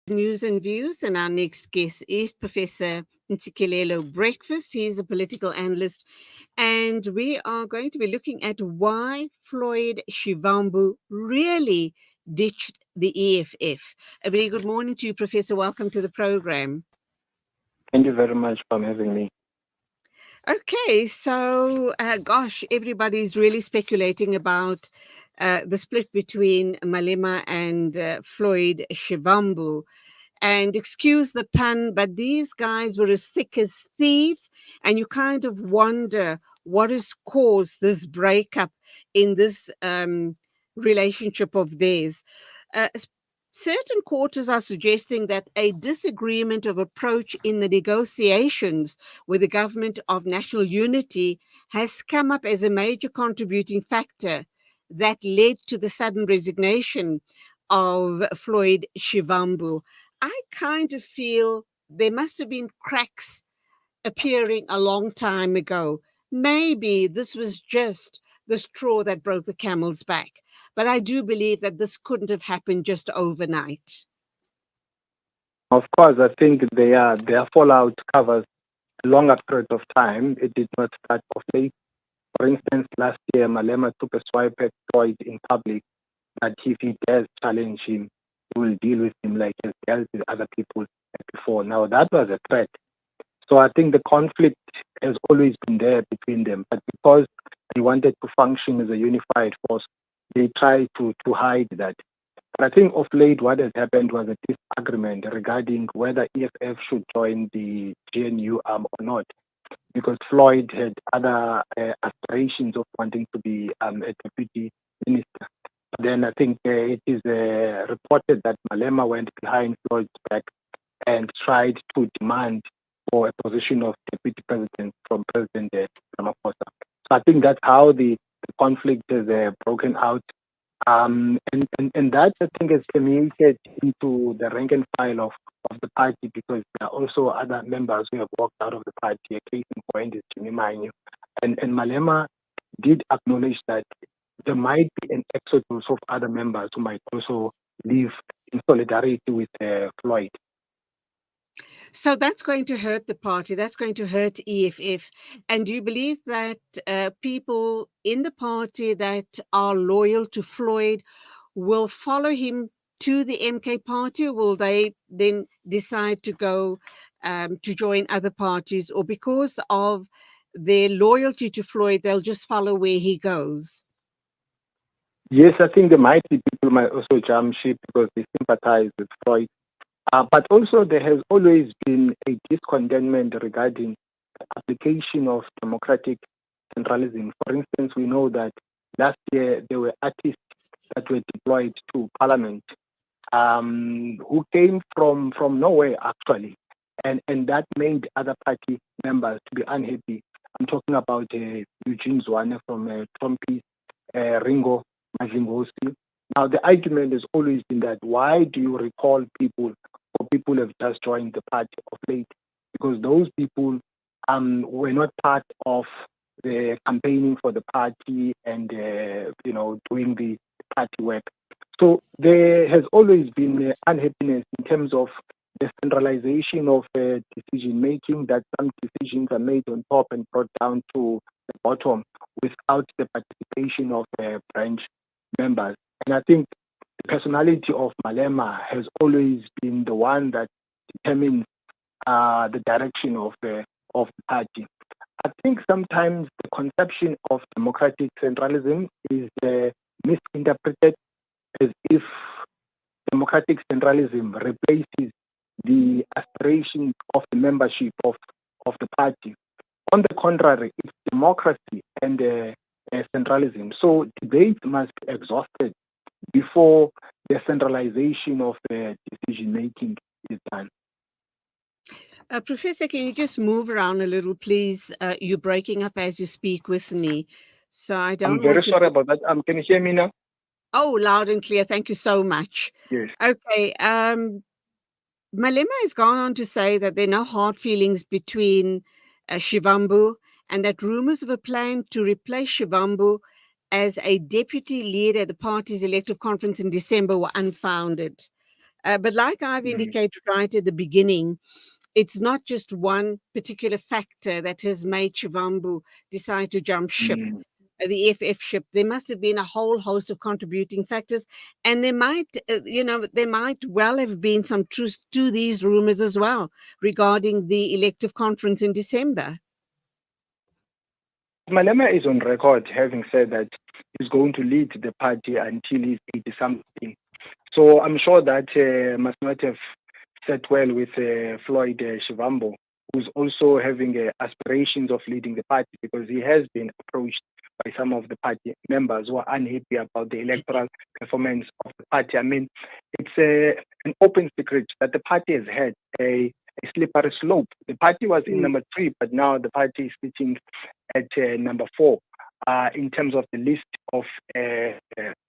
News and Views, and our next guest is Professor Ntsikelelo Breakfast. He is a political analyst, and we are going to be looking at why Floyd Shivambu really ditched the EFF. A very good morning to you, Professor. Welcome to the program. Thank you very much for having me. Okay, so everybody's really speculating about the split between Malema and Floyd Shivambu. And excuse the pun, but these guys were as thick as thieves, and you kind of wonder what has caused this breakup in this relationship of theirs. Certain quarters are suggesting that a disagreement of approach in the negotiations with the government of national unity has come up as a major contributing factor that led to the sudden resignation of Floyd Shivambu. I kind of feel there must have been cracks appearing a long time ago. Maybe this was just the straw that broke the camel's back. But I do believe that this couldn't have happened just overnight. Of course, I think their fallout covers a longer period of time. It did not start off late. For instance, last year, Malema took a swipe at Floyd in public that if he dares challenge him, he will deal with him like he has dealt with other people before. Now, that was a threat. So I think the conflict has always been there between them. But because they wanted to function as a unified force, they tried to hide that. But I think of late what has happened was a disagreement regarding whether EFF should join the GNU arm or not, because Floyd had other aspirations of wanting to be a deputy minister. But then I think it is reported that Malema went behind Floyd's back and tried to demand for a position of deputy president from President Ramaphosa. So I think that's how the conflict is broken out. And that, I think, has permeated into the rank and file of the party, because there are also other members who have walked out of the party. A case in point is Jimmy Manyu. And Malema did acknowledge that there might be an exodus of other members who might also live in solidarity with Floyd. So that's going to hurt the party. That's going to hurt EFF. And do you believe that people in the party that are loyal to Floyd will follow him to the MK party, or will they then decide to go to join other parties? Or because of their loyalty to Floyd, they'll just follow where he goes? Yes, I think there might be people who might also jump ship because they sympathize with Floyd. But also there has always been a discontentment regarding the application of democratic centralism. For instance, we know that last year there were artists that were deployed to parliament who came from nowhere, actually. And that made other party members to be unhappy. I'm talking about Eugene Zwane from Trumpy, Ringo Madlingosi. Now, the argument has always been that why do you recall people, or people have just joined the party of late? Because those people were not part of the campaigning for the party and, doing the party work. So there has always been unhappiness in terms of the centralization of decision making, that some decisions are made on top and brought down to the bottom without the participation of branch members. And I think the personality of Malema has always been the one that determines the direction of the party. I think sometimes the conception of democratic centralism is misinterpreted as if democratic centralism replaces the aspirations of the membership of the party. On the contrary, it's democracy and centralism. So debates must be exhausted before the centralization of decision making is done. Professor, can you just move around a little, please? You're breaking up as you speak with me. So I don't I'm very sorry about that. Can you hear me now? Oh, loud and clear. Thank you so much. Yes. Okay. Malema has gone on to say that there are no hard feelings between Shivambu, and that rumors of a plan to replace Shivambu as a deputy leader at the party's elective conference in December were unfounded. But like I've Mm, indicated right at the beginning, it's not just one particular factor that has made Shivambu decide to jump ship, mm. the EFF ship. There must have been a whole host of contributing factors, and there might, there might well have been some truth to these rumors as well regarding the elective conference in December. Malema is on record having said that he's going to lead the party until he's 80 something. So I'm sure that must not have set well with Floyd Shivambu, who's also having aspirations of leading the party, because he has been approached by some of the party members who are unhappy about the electoral performance of the party. I mean, it's an open secret that the party has had a slippery slope. The party was in Mm. number 3, but now the party is sitting at number 4 in terms of the list of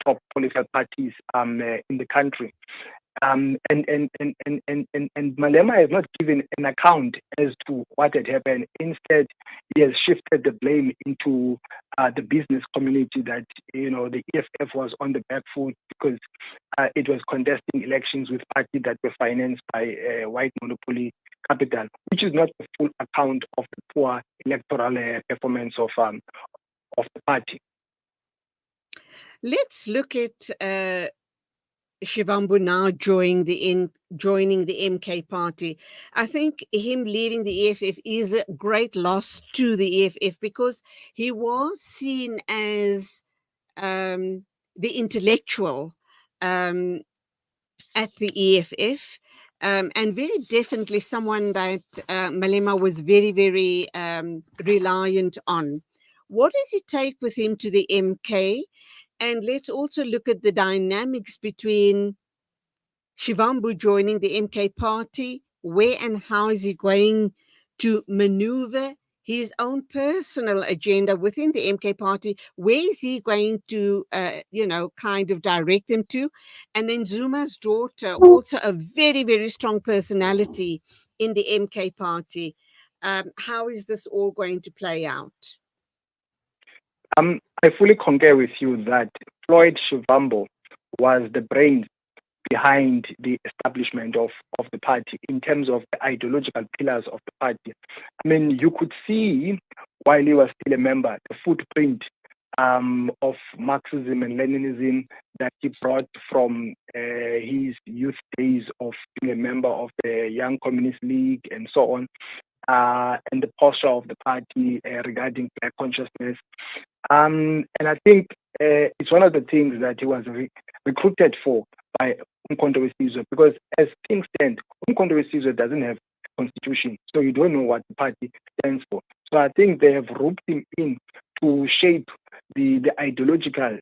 top political parties in the country. And Malema has not given an account as to what had happened. Instead, he has shifted the blame into the business community, that the EFF was on the back foot because it was contesting elections with parties that were financed by white monopoly capital, which is not the full account of the poor electoral performance of the party. Let's look at Shivambu now joining the MK party. I think him leaving the EFF is a great loss to the EFF, because he was seen as the intellectual um, at the EFF. And very definitely someone that Malema was very, very reliant on. What does it take with him to the MK? And let's also look at the dynamics between Shivambu joining the MK party. Where and how is he going to maneuver his own personal agenda within the MK party? Where is he going to, kind of direct them to? And then Zuma's daughter, also a very, very strong personality in the MK party. How is this all going to play out? I fully concur with you that Floyd Shivambu was the brains behind the establishment of the party in terms of the ideological pillars of the party. I mean, you could see while he was still a member the footprint of Marxism and Leninism that he brought from his youth days of being a member of the Young Communist League and so on, and the posture of the party regarding black consciousness. And I think it's one of the things that he was recruited for by Umkhonto weSizwe, because as things stand, Umkhonto weSizwe doesn't have a constitution, so you don't know what the party stands for. So I think they have roped him in to shape the ideological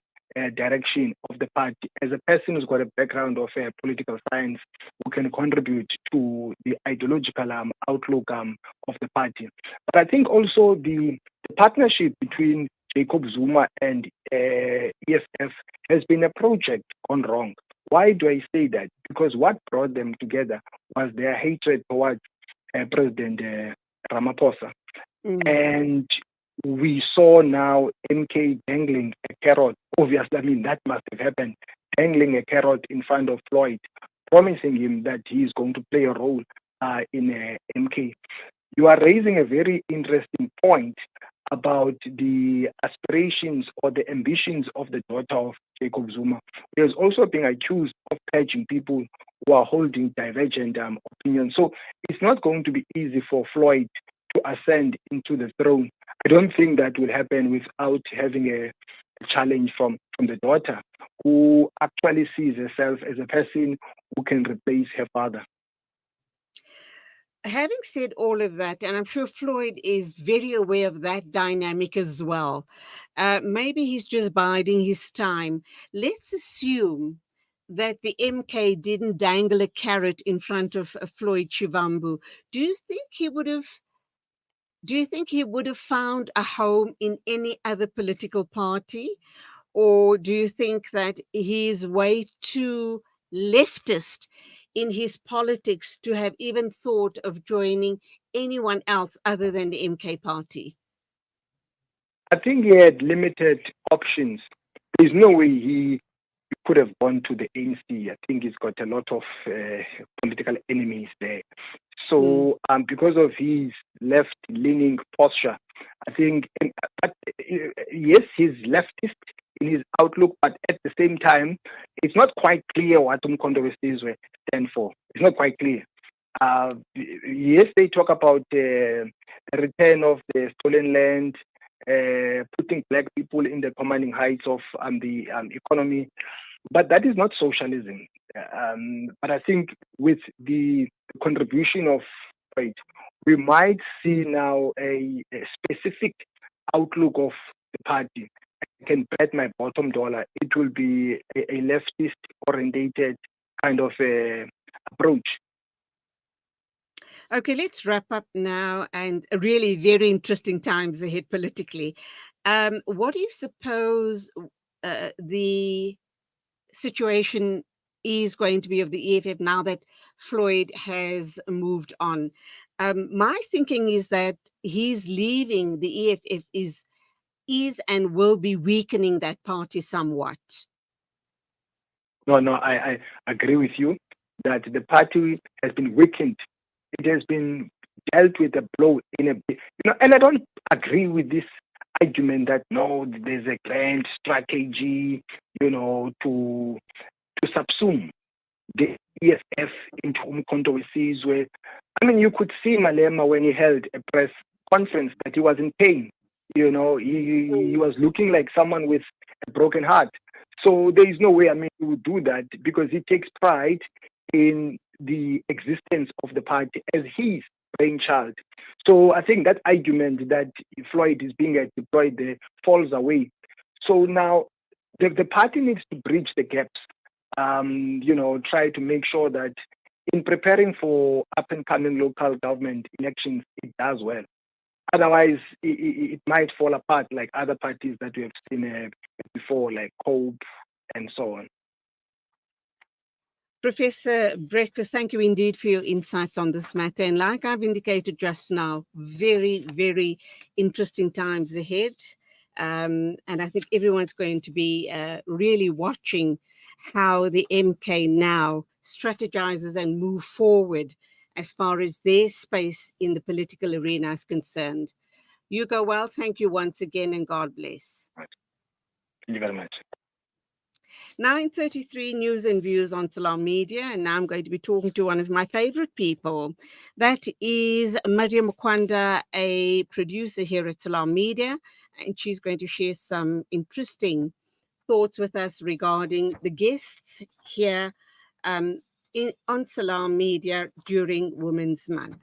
direction of the party, as a person who's got a background of political science, who can contribute to the ideological outlook of the party. But I think also the partnership between Jacob Zuma and EFF has been a project gone wrong. Why do I say that? Because what brought them together was their hatred towards President Ramaphosa. Mm. And we saw now MK dangling a carrot. Obviously, I mean, that must have happened. Dangling a carrot in front of Floyd, promising him that he's going to play a role in MK. You are raising a very interesting point about the aspirations or the ambitions of the daughter of Jacob Zuma. He has also been accused of purging people who are holding divergent opinions. So it's not going to be easy for Floyd to ascend into the throne. I don't think that will happen without having a challenge from the daughter, who actually sees herself as a person who can replace her father. Having said all of that, and I'm sure Floyd is very aware of that dynamic as well, maybe he's just biding his time. Let's assume that the MK didn't dangle a carrot in front of Floyd Shivambu. Do you think he would have? Do you think he would have found a home in any other political party? Or do you think that he's way too leftist in his politics to have even thought of joining anyone else other than the MK party? I think he had limited options. There's no way he could have gone to the ANC. I think he's got a lot of political enemies there. So because of his left-leaning posture, I think, yes, he's leftist in his outlook, but at the same time, it's not quite clear what Umkhonto Wesizwe stand for. It's not quite clear. Yes, they talk about the return of the stolen land, putting black people in the commanding heights of the economy, but that is not socialism. But I think with the contribution of Floyd, we might see now a specific outlook of the party. I can bet my bottom dollar it will be a leftist orientated kind of approach. Okay, let's wrap up now, and really very interesting times ahead politically. What do you suppose the situation is going to be of the EFF now that Floyd has moved on? My thinking is that he's leaving the EFF is and will be weakening that party somewhat. No, I agree with you that the party has been weakened. It has been dealt with a blow in a, and I don't agree with this argument that no, there's a grand strategy, to subsume the EFF into Umkhonto Wesizwe. I mean, you could see Malema when he held a press conference that he was in pain. He was looking like someone with a broken heart. So there is no way, he would do that because he takes pride in the existence of the party as his brainchild. So I think that argument that Floyd is being deployed there falls away. So now the party needs to bridge the gaps, try to make sure that in preparing for up-and-coming local government elections, it does well. Otherwise, it might fall apart like other parties that we have seen before, like COPE and so on. Professor Breakfast, thank you indeed for your insights on this matter. And like I've indicated just now, very, very interesting times ahead. And I think everyone's going to be really watching how the MK now strategizes and move forward as far as their space in the political arena is concerned. You go well. Thank you once again, and God bless. Thank you very much. 9:33 news and views on Salam Media, and now I'm going to be talking to one of my favorite people. That is Maria Mukwanda, a producer here at Salam Media, and she's going to share some interesting thoughts with us regarding the guests here on Salam Media during Women's Month.